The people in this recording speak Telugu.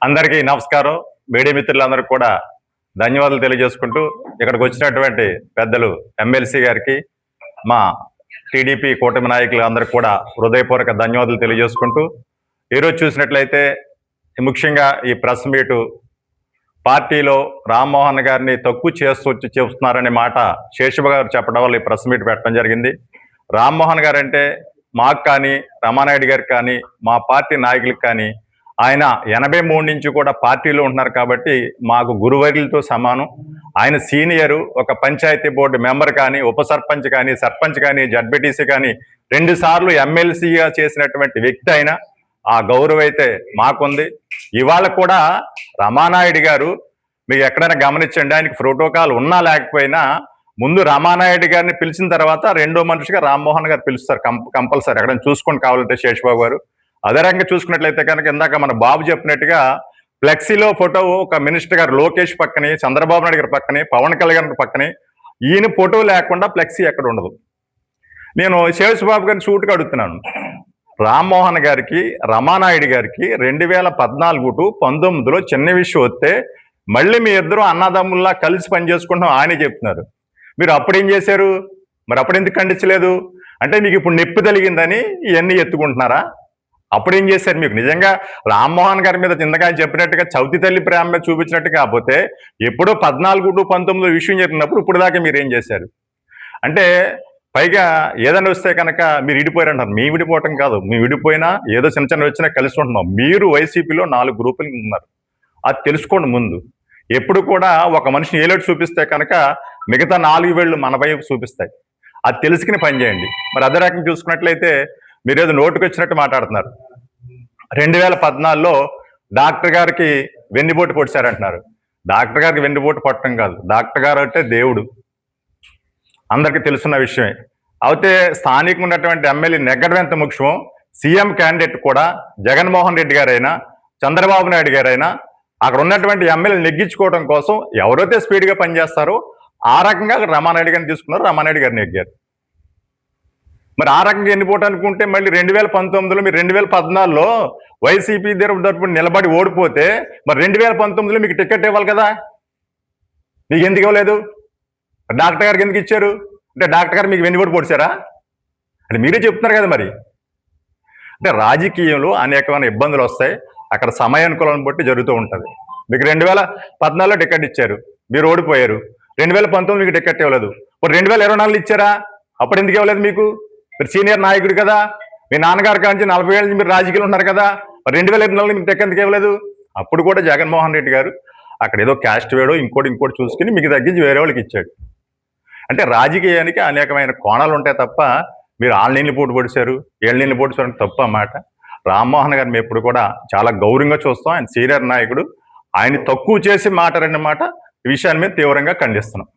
అందరికీ నమస్కారం. మీడియా మిత్రులందరికీ కూడా ధన్యవాదాలు తెలియజేసుకుంటూ ఇక్కడికి వచ్చినటువంటి పెద్దలు ఎమ్మెల్సీ గారికి, మా టీడీపీ కూటమి నాయకులు అందరికీ కూడా హృదయపూర్వక ధన్యవాదాలు తెలియజేసుకుంటూ, ఈరోజు చూసినట్లయితే ముఖ్యంగా ఈ ప్రెస్ మీటు పార్టీలో రామ్మోహన్ గారిని తక్కువ చెప్తున్నారనే మాట శేషబాబు గారు చెప్పడం వల్ల ఈ ప్రెస్ మీట్ పెట్టడం జరిగింది. రామ్మోహన్ గారు అంటే మాకు కానీ, రమానాయుడు గారికి కానీ, మా పార్టీ నాయకులకు కానీ ఆయన 83 నుంచి కూడా పార్టీలో ఉంటున్నారు కాబట్టి మాకు గురువర్యులతో సమానం. ఆయన సీనియరు. ఒక పంచాయతీ బోర్డు మెంబర్ కానీ, ఉప సర్పంచ్ కానీ, సర్పంచ్ కానీ, జడ్పీటీసీ కానీ 2 సార్లు ఎమ్మెల్సీగా చేసినటువంటి వ్యక్తి అయినా ఆ గౌరవం అయితే మాకుంది. ఇవాళ కూడా రమానాయుడు గారు మీకు ఎక్కడైనా గమనించండి, ఆయనకి ప్రోటోకాల్ ఉన్నా లేకపోయినా ముందు రమానాయుడు గారిని పిలిచిన తర్వాత రెండో మనిషిగా రామ్మోహన్ గారు పిలుస్తారు కంపల్సరీ. ఎక్కడైనా చూసుకొని కావాలంటే శేషబాబు గారు. అదే రకంగా చూసుకున్నట్లయితే కనుక ఇందాక మన బాబు చెప్పినట్టుగా ఫ్లెక్సీలో ఫోటో ఒక మినిస్టర్ గారు లోకేష్ పక్కనే, చంద్రబాబు నాయుడు గారి పక్కనే, పవన్ కళ్యాణ్ గారి పక్కనే, ఈయన ఫోటో లేకుండా ఫ్లెక్సీ ఎక్కడ ఉండదు. నేను శేషబాబు గారిని సూటుగా అడుగుతున్నాను, రామ్మోహన్ గారికి, రమానాయుడు గారికి 2014 టు 19లో చిన్న విషయం వస్తే మళ్ళీ మీ ఇద్దరు అన్నదమ్ముల్లా కలిసి పనిచేసుకుంటాం ఆయనే చెప్తున్నారు. మీరు అప్పుడేం చేశారు? మరి అప్పుడు ఎందుకు ఖండించలేదు? అంటే మీకు ఇప్పుడు నొప్పి కలిగిందని ఇవన్నీ ఎత్తుకుంటున్నారా? అప్పుడేం చేశారు? మీకు నిజంగా రామ్మోహన్ గారి మీద ఇందాక చెప్పినట్టుగా చవితి తల్లి ప్రేమ మీద చూపించినట్టు కాకపోతే ఎప్పుడో 14 టు 19 విషయం జరిగినప్పుడు ఇప్పుడు దాకా మీరు ఏం చేశారు? అంటే పైగా ఏదైనా వస్తే కనుక మీరు విడిపోయారంటారు. మీ విడిపోవటం కాదు, మీ విడిపోయినా ఏదో చిన్న చిన్న వచ్చినా కలిసి ఉంటున్నాం. మీరు వైసీపీలో 4 గ్రూపులు ఉన్నారు. అది తెలుసుకోండి ముందు. ఎప్పుడు కూడా ఒక మనిషిని ఏలేటు చూపిస్తే కనుక మిగతా 4 వేళ్ళు మన వైపు చూపిస్తాయి. అది తెలుసుకుని పనిచేయండి. మరి అదే రకంగా చూసుకున్నట్లయితే మీరు ఏదో నోటుకు వచ్చినట్టు మాట్లాడుతున్నారు. 2014లో డాక్టర్ గారికి వెన్నుపోటు పొడిచారంటున్నారు. డాక్టర్ గారికి వెన్నుపోటు పట్టడం కాదు, డాక్టర్ గారు అంటే దేవుడు, అందరికీ తెలుసున్న విషయమే. అయితే స్థానికంగా ఉన్నటువంటి ఎమ్మెల్యే నెగ్గడం ఎంత ముఖ్యమో సీఎం క్యాండిడేట్ కూడా జగన్మోహన్ రెడ్డి గారైనా, చంద్రబాబు నాయుడు గారైనా అక్కడ ఉన్నటువంటి ఎమ్మెల్యే నెగ్గించుకోవడం కోసం ఎవరైతే స్పీడ్గా పనిచేస్తారో ఆ రకంగా రమానాయుడు గారిని తీసుకున్నారు, రమానాయుడు గారిని నెగ్గారు. మరి ఆ రకంగా ఎన్నిపోటు అనుకుంటే మళ్ళీ 2019లో మీరు 2014లో వైసీపీ తరపున నిలబడి ఓడిపోతే మరి 2019లో మీకు టికెట్ ఇవ్వాలి కదా, మీకు ఎందుకు ఇవ్వలేదు? డాక్టర్ గారికి ఎందుకు ఇచ్చారు? అంటే డాక్టర్ గారు మీకు వెన్నుపోటు పొడిచారా? అంటే మీరే చెప్తున్నారు కదా. మరి అంటే రాజకీయంలో అనేకమైన ఇబ్బందులు వస్తాయి, అక్కడ సమయానుకూలం బట్టి జరుగుతూ ఉంటుంది. మీకు 2014లో టికెట్ ఇచ్చారు, మీరు ఓడిపోయారు. 2019 మీకు టికెట్ ఇవ్వలేదు. మరి 2024 ఇచ్చారా? అప్పుడు ఎందుకు ఇవ్వలేదు? మీకు మీరు సీనియర్ నాయకుడు కదా, మీ నాన్నగారి కాంచి 40 ఏళ్ళ నుంచి మీరు రాజకీయాలు ఉన్నారు కదా, మరి 2024 మీకు టికెట్ ఎందుకు ఇవ్వలేదు? అప్పుడు కూడా జగన్మోహన్ రెడ్డి గారు అక్కడ ఏదో క్యాస్ట్ వేడో ఇంకోటి చూసుకుని మీకు తగ్గించి వేరే వాళ్ళకి ఇచ్చాడు. అంటే రాజకీయానికి అనేకమైన కోణాలు ఉంటాయి తప్ప మీరు ఆన్లైన్లు పోటీ పొడిచారు, ఏళ్ళ పోటీ చూడడం తప్పు అన్నమాట. రామ్మోహన్ గారిని మేము ఎప్పుడు కూడా చాలా గౌరవంగా చూస్తాం. ఆయన సీనియర్ నాయకుడు, ఆయన తక్కువ చేసి మాట్లాడన్నమాట ఈ విషయాన్ని మేము తీవ్రంగా ఖండిస్తున్నాం.